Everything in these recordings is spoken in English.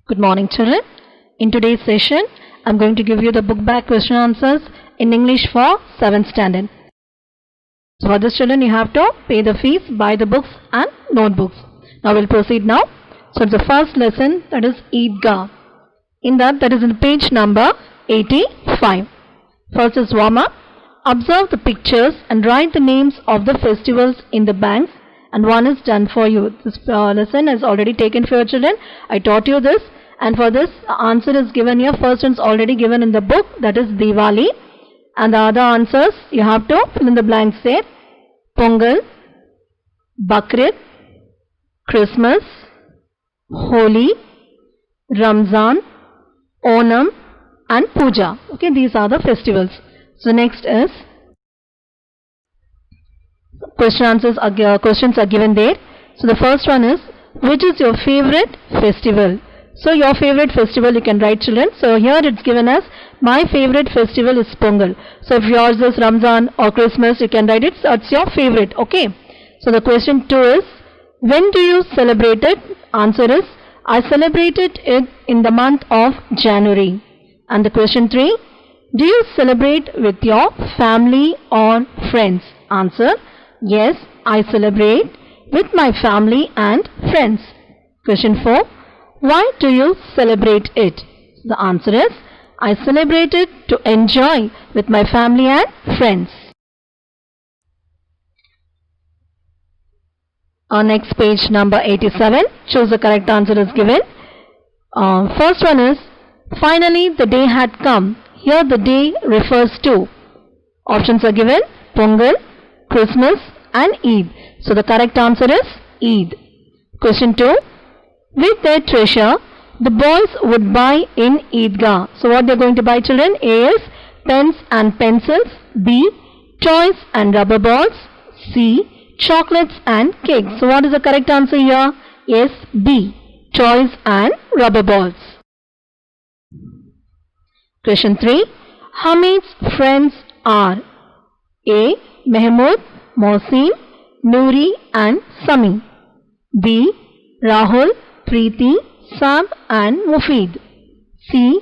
Good morning, children. In today's session, I'm going to give you the book back question answers in English for 7th standard. So for this, children, you have to pay the fees, buy the books and notebooks. Now we'll proceed now. So it's the first lesson, that is Eidgah. In that is in page number 85. First is warm up. Observe the pictures and write the names of the festivals in the banks, and one is done for you. This lesson is already taken for your children. I taught you this, and for this answer is given here. First one is already given in the book, that is Diwali, and the other answers you have to fill in the blanks there. Pongal, Bakrid, Christmas, Holi, Ramzan, Onam and Puja. Okay, these are the festivals. So next is questions are given there. So the first one is, which is your favorite festival? So your favorite festival you can write, children. So here it's given as my favorite festival is Pongal. So if yours is Ramzan or Christmas, you can write it. So it's your favorite. Okay. So the question 2 is, when do you celebrate it? Answer is, I celebrated it in the month of January. And the question 3, do you celebrate with your family or friends? Answer, yes, I celebrate with my family and friends. Question 4, why do you celebrate it? The answer is, I celebrate it to enjoy with my family and friends. On next page number 87, choose the correct answer is given. First one is, finally the day had come. Here the day refers to. Options are given, Pongal, Christmas and Eid. So the correct answer is Eid. Question 2, with their treasure, the boys would buy in Eidgah. So what they are going to buy, children? A is pens and pencils. B, toys and rubber balls. C, chocolates and cakes. So what is the correct answer here? Yes, B, toys and rubber balls. Question 3, Hamid's friends are A, Mahmood, Mohsin, Noori and Sami. B, Rahul, Preeti, Sam and Mufid. C,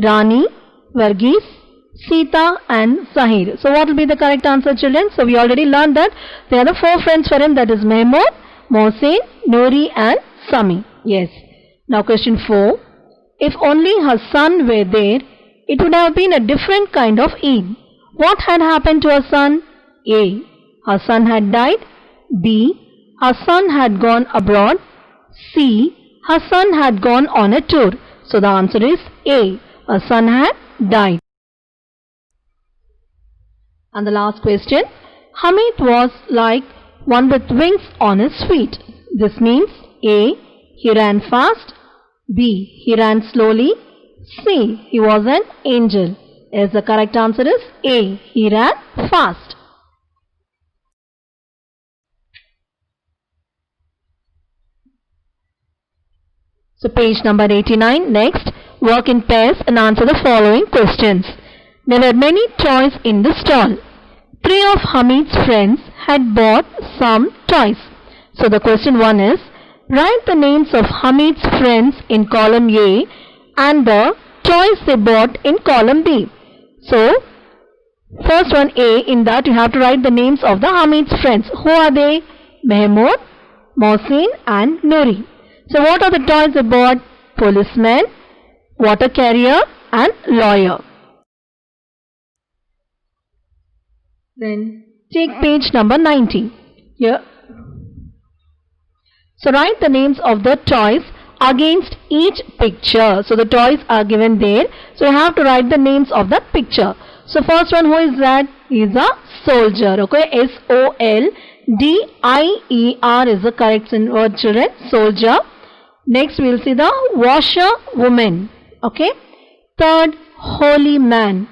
Rani, Varghese, Sita and Sahir. So what will be the correct answer, children? So we already learned that there are the 4 friends for him, that is Mahmood, Mohsin, Noori and Sami. Yes. Now question 4, if only her son were there, it would have been a different kind of Eid. What had happened to her son? A, her son had died. B, her son had gone abroad. C, her son had gone on a tour. So the answer is A, her son had died. And the last question, Hamid was like one with wings on his feet. This means A, he ran fast. B, he ran slowly. C, he was an angel. Yes, the correct answer is A, he ran fast. So page number 89. Next, work in pairs and answer the following questions. There were many toys in the stall. 3 of Hamid's friends had bought some toys. So the question 1 is, write the names of Hamid's friends in column A and the toys they bought in column B. So first one, A, in that you have to write the names of the Hamid's friends. Who are they? Mahmood, Mohsin and Noori. So what are the toys they bought? Policeman, water carrier and lawyer. Then take page number 90. Here. So write the names of the toys against each picture. So the toys are given there. So you have to write the names of the picture. So first one, who is that? He is a soldier. Okay, SOLDIER is the correct word, children. Soldier. Next we will see the washer woman. Okay. Third, holy man.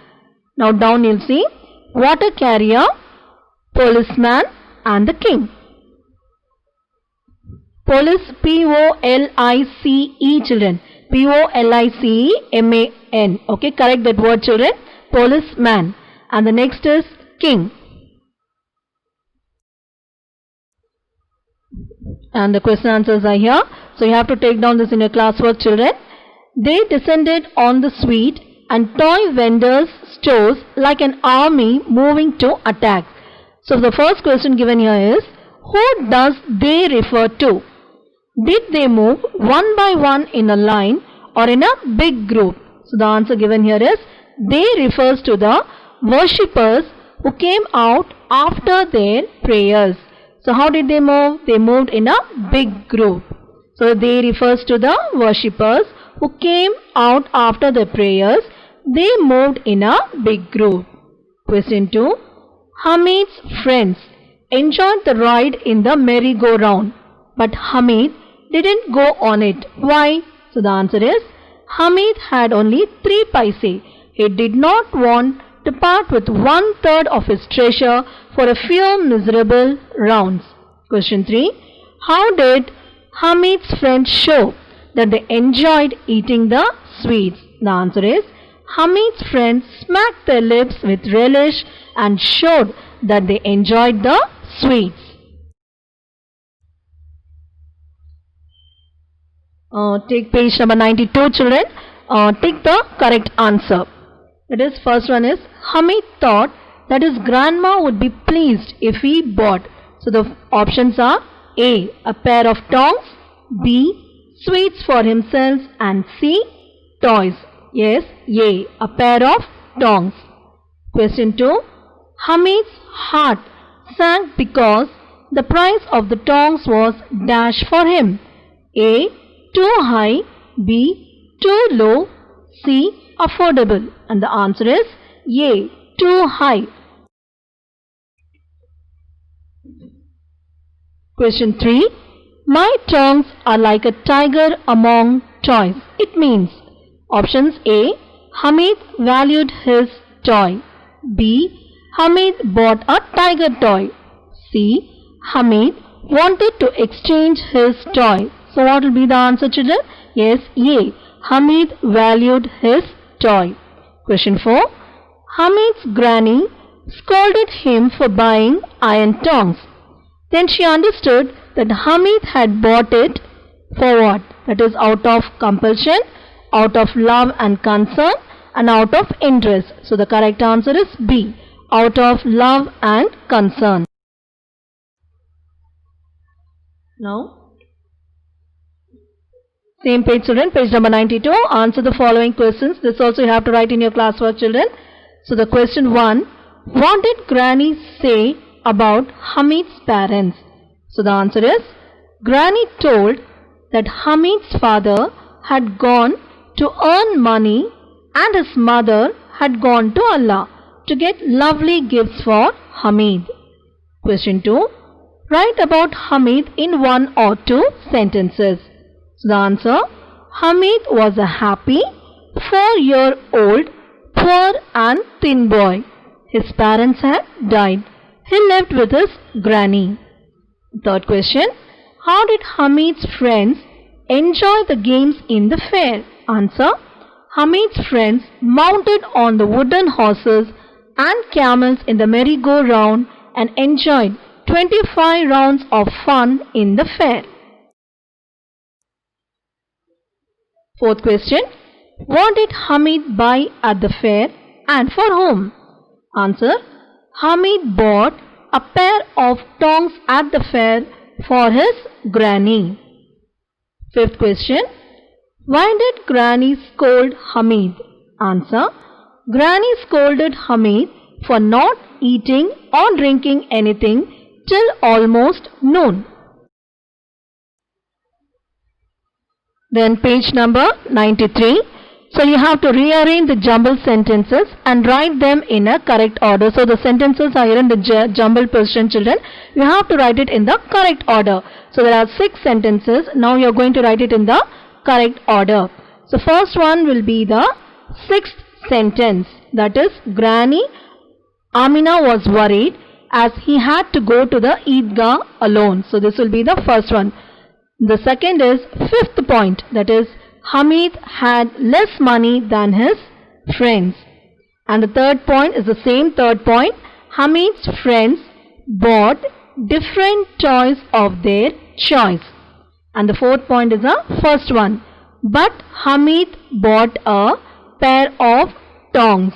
Now down you will see water carrier, policeman and the king. Police, P-O-L-I-C-E, children. P-O-L-I-C-E-M-A-N. Okay, correct that word, children. Policeman. And the next is king. And the question answers are here. So you have to take down this in your classwork, children. They descended on the sweet and toy vendors' stores like an army moving to attack. So the first question given here is, who does they refer to? Did they move one by one in a line or in a big group? So the answer given here is, they refers to the worshippers who came out after their prayers. So how did they move? They moved in a big group. So they refers to the worshippers who came out after the prayers. They moved in a big group. Question 2. Hamid's friends enjoyed the ride in the merry-go-round, but Hamid didn't go on it. Why? So the answer is, Hamid had only 3 paise. He did not want to part with 1/3 of his treasure for a few miserable rounds. Question 3. How did Hamid's friends show that they enjoyed eating the sweets? The answer is, Hamid's friends smacked their lips with relish and showed that they enjoyed the sweets. Take page number 92, children. Take the correct answer. That is, first one is, Hamid thought that his grandma would be pleased if he bought. So the options are A, a pair of tongs, B, sweets for himself, and C, toys. Yes, A, a pair of tongs. Question 2. Hamid's heart sank because the price of the tongs was dash for him. A, too high, B, too low, C, affordable. And the answer is A, too high. Question 3. My tongs are like a tiger among toys. It means, options A, Hamid valued his toy. B, Hamid bought a tiger toy. C, Hamid wanted to exchange his toy. So what will be the answer, children? Yes, A, Hamid valued his toy. Question 4. Hamid's granny scolded him for buying iron tongs. Then she understood that Hamid had bought it for what? That is, out of compulsion, out of love and concern, and out of interest. So the correct answer is B, out of love and concern. Now, same page, children, page number 92. Answer the following questions. This also you have to write in your classwork, children. So the question 1. What did Granny say about Hamid's parents? So the answer is, Granny told that Hamid's father had gone to earn money and his mother had gone to Allah to get lovely gifts for Hamid. Question 2. Write about Hamid in 1 or 2 sentences. So the answer, Hamid was a happy 4-year-old poor and thin boy. His parents had died. He lived with his granny. Third question, how did Hamid's friends enjoy the games in the fair? Answer, Hamid's friends mounted on the wooden horses and camels in the merry-go-round and enjoyed 25 rounds of fun in the fair. Fourth question, what did Hamid buy at the fair and for whom? Answer, Hamid bought a pair of tongs at the fair for his granny. Fifth question, why did Granny scold Hamid? Answer, Granny scolded Hamid for not eating or drinking anything till almost noon. Then page number 93. So you have to rearrange the jumbled sentences and write them in a correct order. So the sentences are here in the jumbled position, children. You have to write it in the correct order. So there are 6 sentences. Now you are going to write it in the correct order. So first one will be the 6th sentence. That is, Granny Amina was worried as he had to go to the Eidgah alone. So this will be the first one. The second is 5th point. That is, Hamid had less money than his friends. And the third point is the same third point. Hamid's friends bought different toys of their choice. And the fourth point is the first one. but Hamid bought a pair of tongs.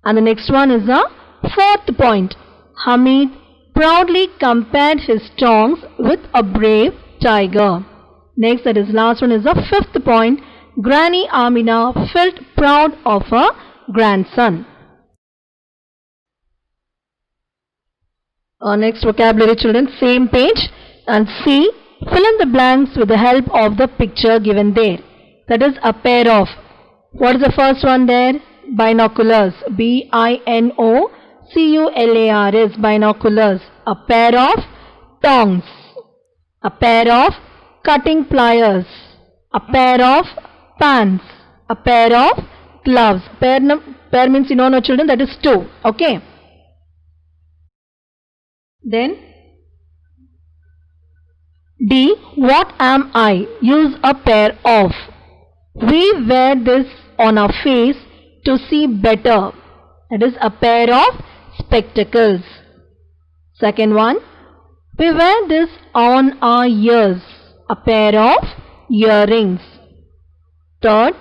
And the next one is the fourth point. Hamid proudly compared his tongs with a brave tiger. Next, that is last one, is the fifth point. Granny Amina felt proud of her grandson. Next vocabulary, children, same page, and see, fill in the blanks with the help of the picture given there. That is a pair of. What is the first one there? Binoculars. B-I-N-O-C-U-L-A-R-S. Binoculars. A pair of tongs. A pair of cutting pliers. A pair of pants. A pair of gloves. Pair means, you know, no children, that is two. Okay. Then D. What am I? Use a pair of. We wear this on our face to see better. That is a pair of spectacles. Second one. We wear this on our ears. A pair of earrings. Third.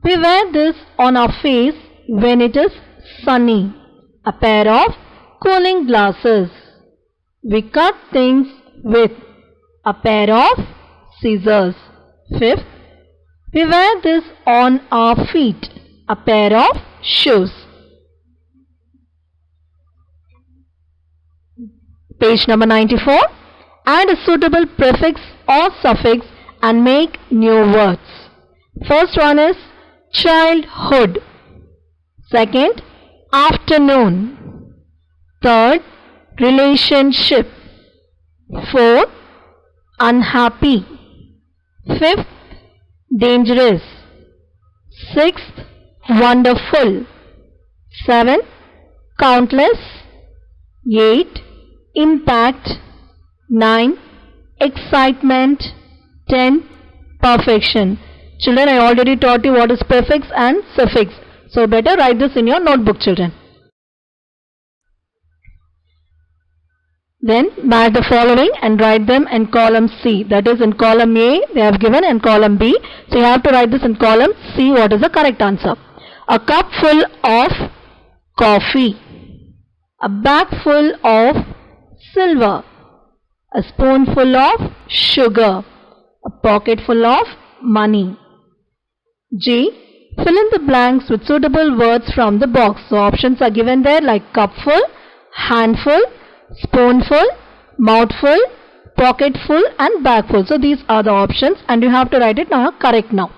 We wear this on our face when it is sunny. A pair of cooling glasses. We cut things with a pair of scissors. Fifth, we wear this on our feet. A pair of shoes. Page number 94. Add a suitable prefix or suffix and make new words. First one is childhood. Second, afternoon. Third, relationship. Fourth, unhappy. Fifth, dangerous. Sixth, wonderful. Seventh, countless. 8, impact. 9, excitement. 10, perfection. Children, I already taught you what is prefix and suffix. So better write this in your notebook, children. Then match the following and write them in column C. That is, in column A they have given, and column B. So you have to write this in column C. What is the correct answer? A cup full of coffee. A bag full of silver. A spoonful of sugar. A pocket full of money. G. Fill in the blanks with suitable words from the box. So options are given there like cupful, handful, spoonful, mouthful, pocketful and bagful. So these are the options and you have to write it now correct now.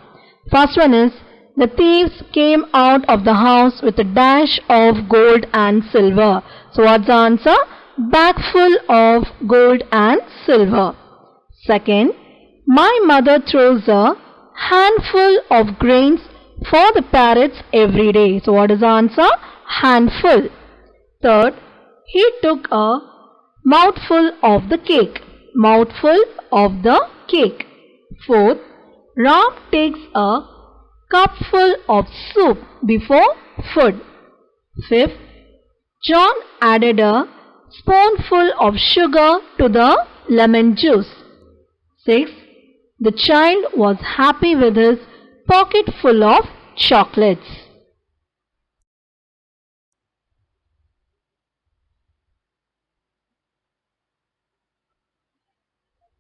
First one is, the thieves came out of the house with a dash of gold and silver. So what's the answer? Bagful of gold and silver. Second, my mother throws a handful of grains for the parrots every day. So what is the answer? Handful. Third, he took a mouthful of the cake. Mouthful of the cake. Fourth, Ram takes a cupful of soup before food. Fifth, John added a spoonful of sugar to the lemon juice. Sixth, the child was happy with his pocket full of chocolates.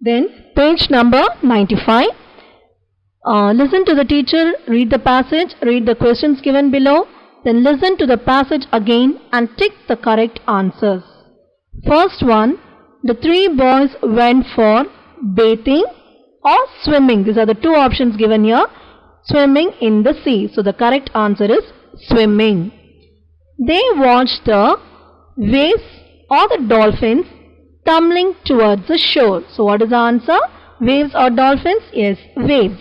Then page number 95. Listen to the teacher, read the passage, read the questions given below, then listen to the passage again and tick the correct answers. First one, the three boys went for bathing or swimming. These are the two options given here. Swimming in the sea. So the correct answer is swimming. They watched the waves or the dolphins tumbling towards the shore. So what is the answer? Waves or dolphins? Yes, waves.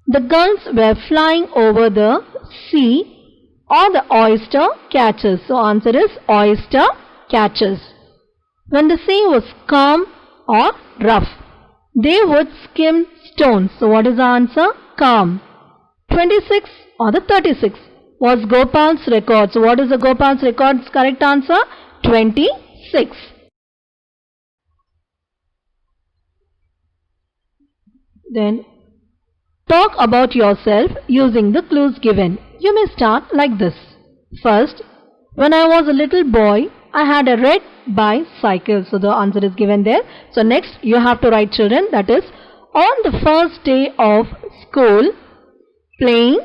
The gulls were flying over the sea or the oyster catchers. So answer is oyster catchers. When the sea was calm or rough, they would skim stones. So what is the answer? Calm. 26 or the 36 was Gopal's record. So what is the Gopal's record's correct answer? 26. Then Talk about yourself using the clues given. You may start like this. First, when I was a little boy, I had a red bicycle. So the answer is given there. So next you have to write, children, that is, on the first day of school, playing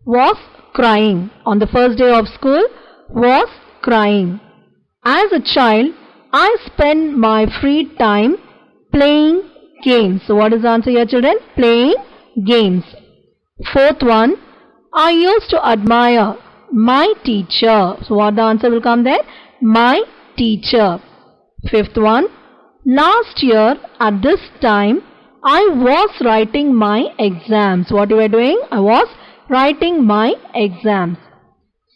was crying. On the first day of school was crying. As a child, I spent my free time playing games. So what is the answer here, children? Playing games. Fourth one, I used to admire my teacher. So what the answer will come there? My teacher. Fifth one, last year at this time, I was writing my exams. What you were doing? I was writing my exams.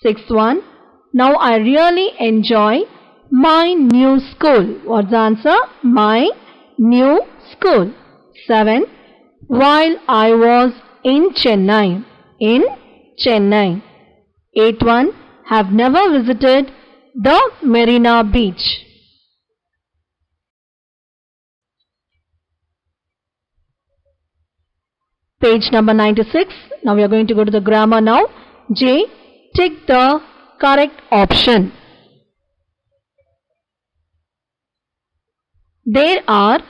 Sixth one, now I really enjoy my new school. What's the answer? My new school. 7. While I was in Chennai. In Chennai. 8 one, have never visited the Marina Beach. Page number 96. Now we are going to go to the grammar now. J. Tick the correct option. There are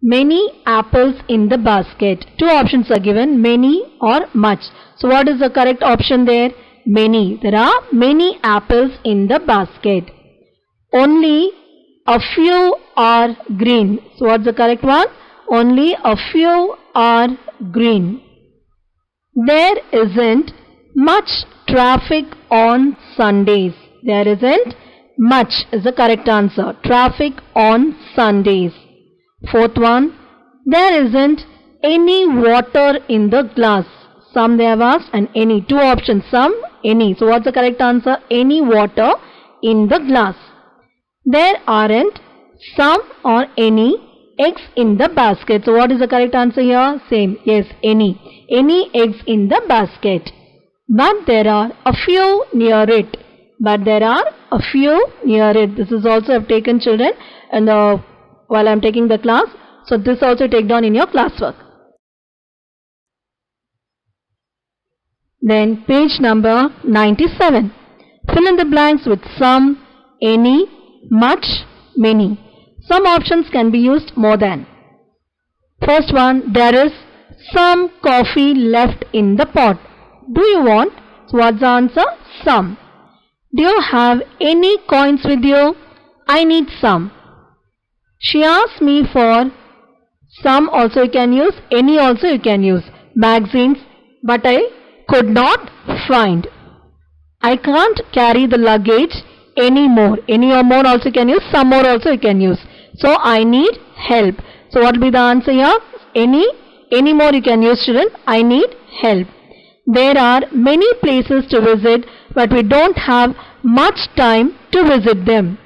many apples in the basket. Two options are given, many or much. So what is the correct option there? Many. There are many apples in the basket. Only a few are green. So what's the correct one? Only a few are green. There isn't much traffic on Sundays. There isn't much is the correct answer. Traffic on Sundays. Fourth one, there isn't any water in the glass. Some they have asked and any. Two options, some, any. So what's the correct answer? Any water in the glass. There aren't some or any eggs in the basket. So what is the correct answer here? Same. Yes, any. Any eggs in the basket. But there are a few near it. But there are a few near it. This is also I've taken, children, and while I'm taking the class. So this also take down in your classwork. Then page number 97. Fill in the blanks with some, any, much, many. Some options can be used more than. First one, there is some coffee left in the pot. Do you want? So what's the answer? Some. Do you have any coins with you? I need some. She asked me for some also you can use, any also you can use. Magazines, but I could not find. I can't carry the luggage anymore. Any or more also you can use, some more also you can use. So I need help. So what will be the answer here? Any more you can use, children. I need help. There are many places to visit, but we don't have much time to visit them.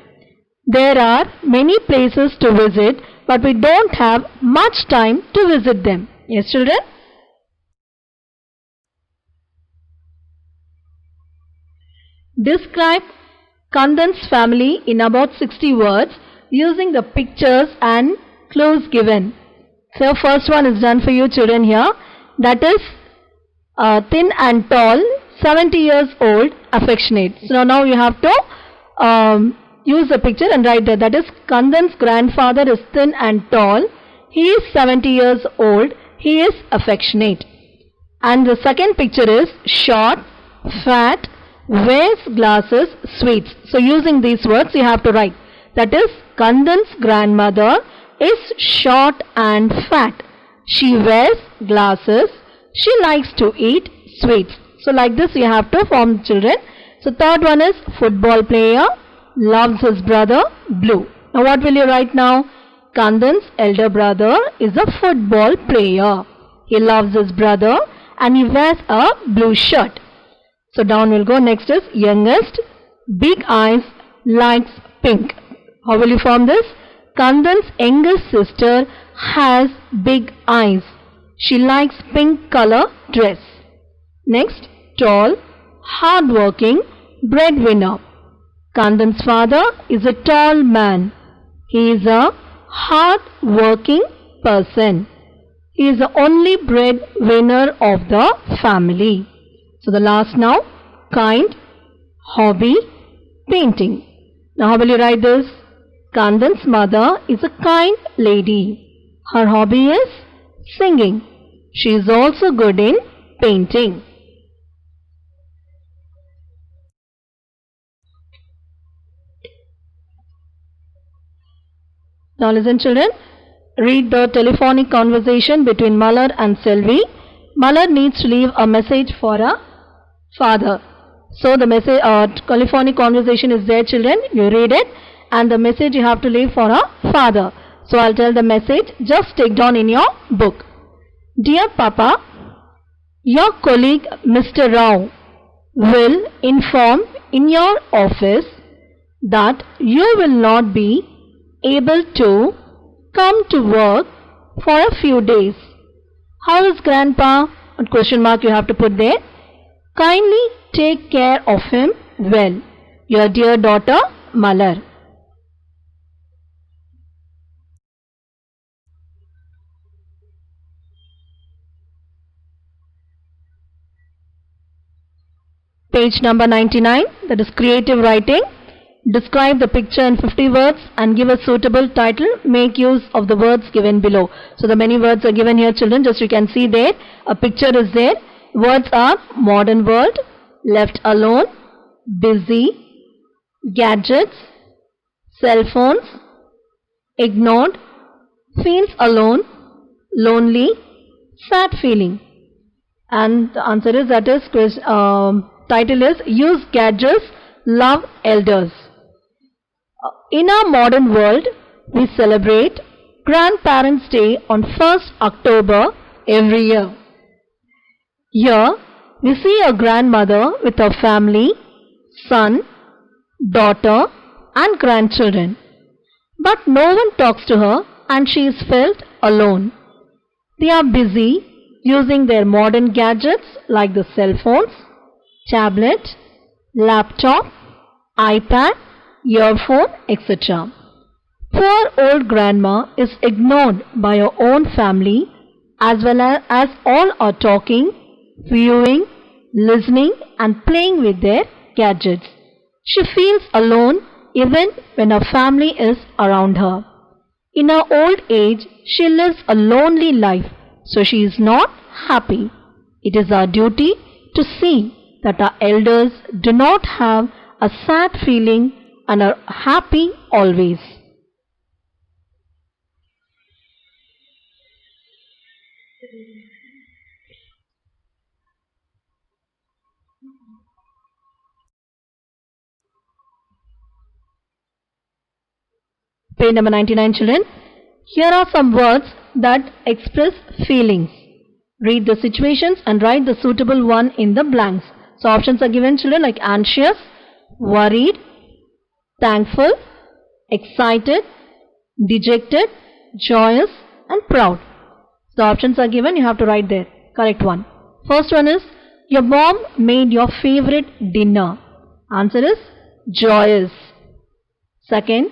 There are many places to visit, but we don't have much time to visit them. Yes, children? Describe Kandan's family in about 60 words using the pictures and clues given. So first one is done for you, children, here. That is thin and tall, 70 years old, affectionate. So now you have to use the picture and write that. That is, Kandan's grandfather is thin and tall. He is 70 years old. He is affectionate. And the second picture is short, fat, wears glasses, sweets. So using these words you have to write. That is, Kandan's grandmother is short and fat. She wears glasses. She likes to eat sweets. So like this you have to form, children. So third one is football player, loves his brother, blue. Now what will you write now? Kandan's elder brother is a football player. He loves his brother and he wears a blue shirt. So down we'll go. Next is youngest, big eyes, likes pink. How will you form this? Kandan's youngest sister has big eyes. She likes pink color dress. Next, tall, hard-working, breadwinner. Kandan's father is a tall man. He is a hard-working person. He is the only breadwinner of the family. So the last now, kind, hobby, painting. Now how will you write this? Kandan's mother is a kind lady. Her hobby is singing. She is also good in painting. Now listen children, read the telephonic conversation between Malar and Selvi. Malar needs to leave a message for a father. So the message, telephonic conversation is there children, you read it and the message you have to leave for a father. So I'll tell the message, just take down in your book. Dear Papa, your colleague Mr. Rao will inform in your office that you will not be able to come to work for a few days. How is Grandpa? What question mark you have to put there? Kindly take care of him well. Your dear daughter Malar. Page number 99, that is creative writing. Describe the picture in 50 words and give a suitable title. Make use of the words given below. So the many words are given here children, just you can see there. A picture is there. Words are modern world, left alone, busy, gadgets, cell phones, ignored, feels alone, lonely, sad feeling. And the answer is, that is, title is use gadgets, love elders. In our modern world, we celebrate Grandparents' Day on 1st October every year. Here, we see a grandmother with her family, son, daughter and grandchildren. But no one talks to her and she is felt alone. They are busy using their modern gadgets like the cell phones, tablet, laptop, iPad, earphone, etc. Poor old grandma is ignored by her own family as well as all are talking, viewing, listening and playing with their gadgets. She feels alone even when her family is around her. In her old age, she lives a lonely life, so she is not happy. It is our duty to see that our elders do not have a sad feeling and are happy always. Page number 99 children. Here are some words that express feelings. Read the situations and write the suitable one in the blanks. So options are given children like anxious, worried, thankful, excited, dejected, joyous and proud. The options are given, you have to write there. Correct one. First one is, your mom made your favorite dinner. Answer is joyous. Second,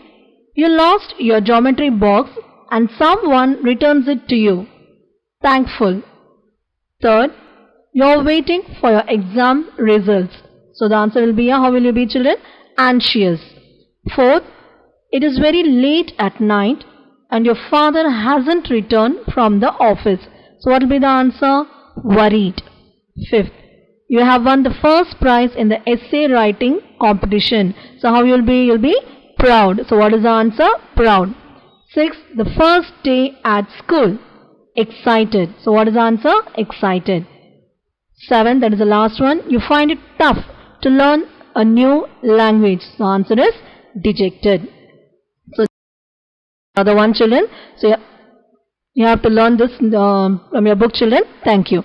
you lost your geometry box and someone returns it to you. Thankful. Third, you are waiting for your exam results. So the answer will be, how will you be children? Anxious. Fourth, it is very late at night and your father hasn't returned from the office. So what will be the answer? Worried. Fifth, you have won the first prize in the essay writing competition. So how you'll be? You'll be proud. So what is the answer? Proud. Sixth, the first day at school. Excited. So what is the answer? Excited. Seventh, that is the last one, you find it tough to learn a new language. So answer is dejected. So other one children. So you have to learn this from your book children. Thank you.